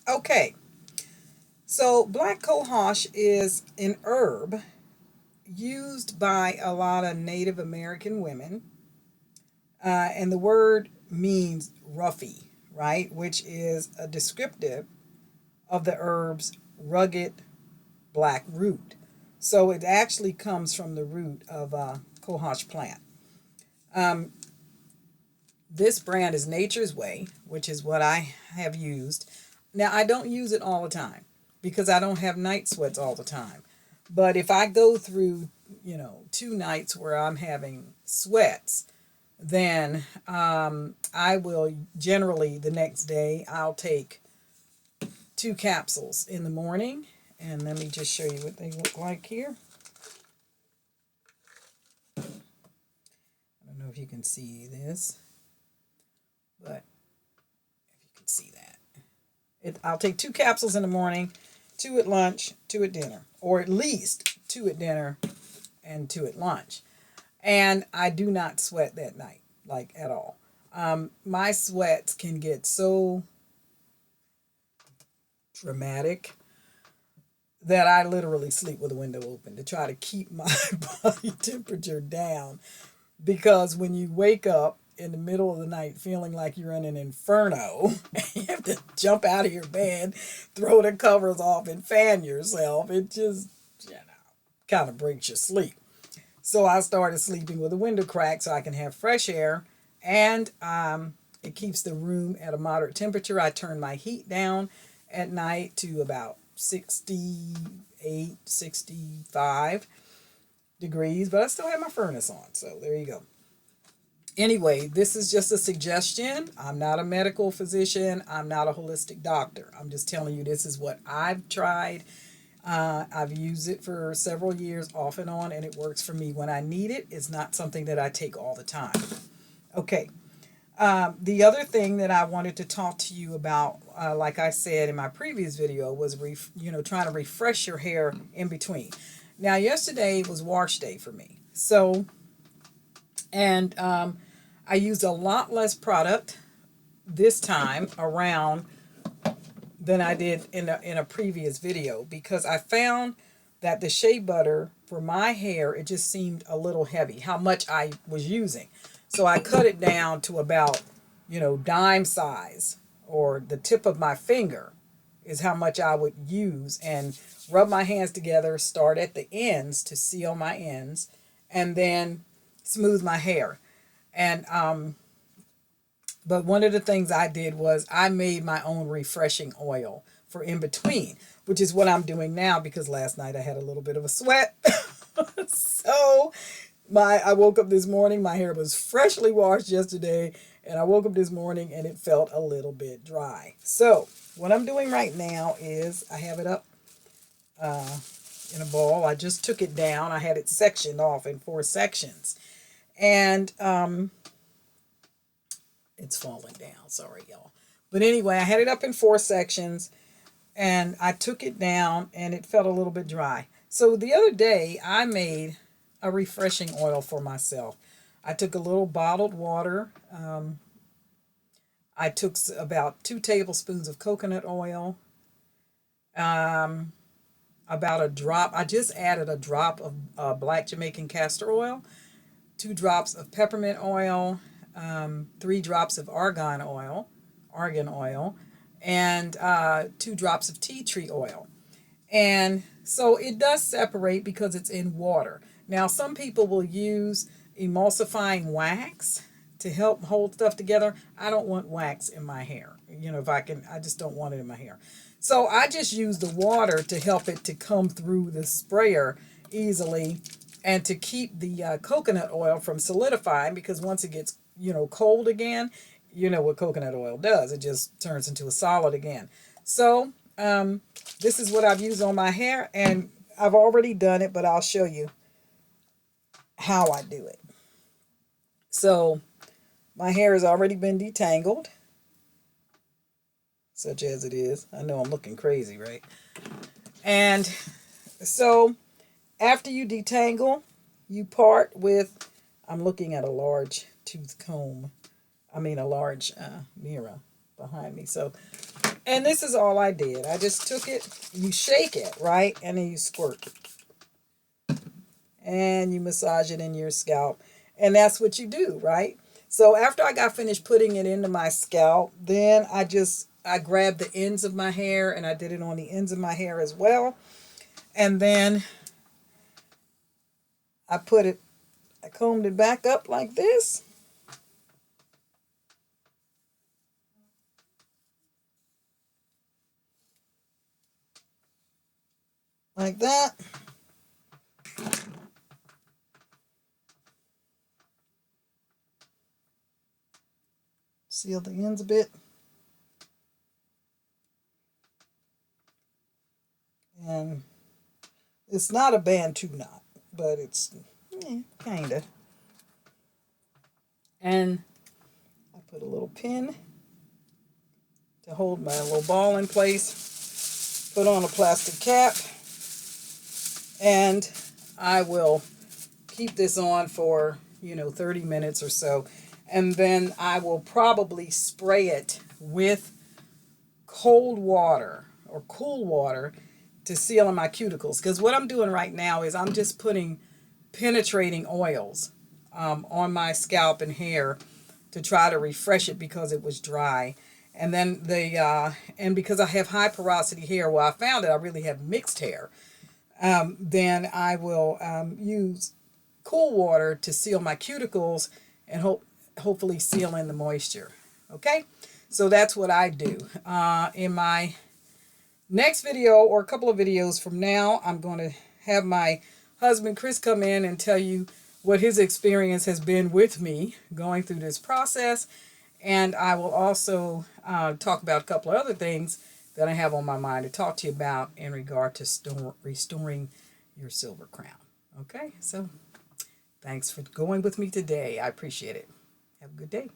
Okay, so black cohosh is an herb used by a lot of Native American women, and the word means roughy, right? Which is a descriptive of the herb's rugged black root. So it actually comes from the root of a cohosh plant. Um, this brand is Nature's Way, which is what I have used. Now, I don't use it all the time because I don't have night sweats all the time. But if I go through, 2 nights where I'm having sweats, then I will generally the next day I'll take 2 capsules in the morning. And let me just show you what they look like here. I don't know if you can see this, but if you can see that. I'll take 2 capsules in the morning, 2 at lunch, 2 at dinner, or at least 2 at dinner and 2 at lunch. And I do not sweat that night, like at all. My sweats can get so dramatic that I literally sleep with the window open to try to keep my body temperature down. Because when you wake up in the middle of the night feeling like you're in an inferno, you have to jump out of your bed, throw the covers off, and fan yourself. It just, kind of breaks your sleep. So I started sleeping with the window cracked so I can have fresh air, and it keeps the room at a moderate temperature. I turn my heat down at night to about 68, 65 degrees, but I still have my furnace on. So there you go. Anyway, this is just a suggestion. I'm not a medical physician. I'm not a holistic doctor. I'm just telling you this is what I've tried. I've used it for several years off and on, and it works for me when I need it. It's not something that I take all the time. Okay. The other thing that I wanted to talk to you about, like I said in my previous video, was trying to refresh your hair in between. Now, yesterday was wash day for me, and I used a lot less product this time around than I did in a previous video because I found that the shea butter for my hair, it just seemed a little heavy how much I was using. So I cut it down to about, dime size, or the tip of my finger is how much I would use, and rub my hands together, start at the ends to seal my ends, and then smooth my hair. And but one of the things I did was I made my own refreshing oil for in between, which is what I'm doing now because last night I had a little bit of a sweat. So I woke up this morning, my hair was freshly washed yesterday, and I woke up this morning and it felt a little bit dry. So what I'm doing right now is I have it up uh, in a bowl. I just took it down. I had it sectioned off in 4 sections. And it's falling down. Sorry, y'all. But anyway, I had it up in 4 sections and I took it down and it felt a little bit dry. So the other day, I made a refreshing oil for myself. I took a little bottled water. I took about 2 tablespoons of coconut oil, um, about a drop. I just added a drop of black Jamaican castor oil, 2 drops of peppermint oil, 3 drops of argan oil, and 2 drops of tea tree oil. And so it does separate because it's in water. Now, some people will use emulsifying wax to help hold stuff together. I don't want wax in my hair. If I can, I just don't want it in my hair. So I just use the water to help it to come through the sprayer easily and to keep the coconut oil from solidifying because once it gets, cold again, you know what coconut oil does. It just turns into a solid again. So this is what I've used on my hair, and I've already done it, but I'll show you how I do it. So my hair has already been detangled, such as it is. I know I'm looking crazy, right? And so after you detangle, you part with, I'm looking at a large tooth comb. I mean, a large mirror behind me. So, and this is all I did. I just took it, you shake it, right? And then you squirt. And you massage it in your scalp. And that's what you do, right? So after I got finished putting it into my scalp, then I grabbed the ends of my hair and I did it on the ends of my hair as well. And then I combed it back up like this. Like that. Seal the ends a bit. And it's not a Bantu knot, but it's kind of. And I put a little pin to hold my little ball in place. Put on a plastic cap. And I will keep this on for, 30 minutes or so. And then I will probably spray it with cold water or cool water to seal in my cuticles. Because what I'm doing right now is I'm just putting penetrating oils on my scalp and hair to try to refresh it because it was dry. And then and because I have high porosity hair, well, I found that I really have mixed hair. Then I will use cool water to seal my cuticles and hopefully seal in the moisture. Okay, so that's what I do. In my next video or a couple of videos from now, I'm going to have my husband Chris come in and tell you what his experience has been with me going through this process. And I will also talk about a couple of other things that I have on my mind to talk to you about in regard to restoring your silver crown. Okay, so thanks for going with me today. I appreciate it. Have a good day.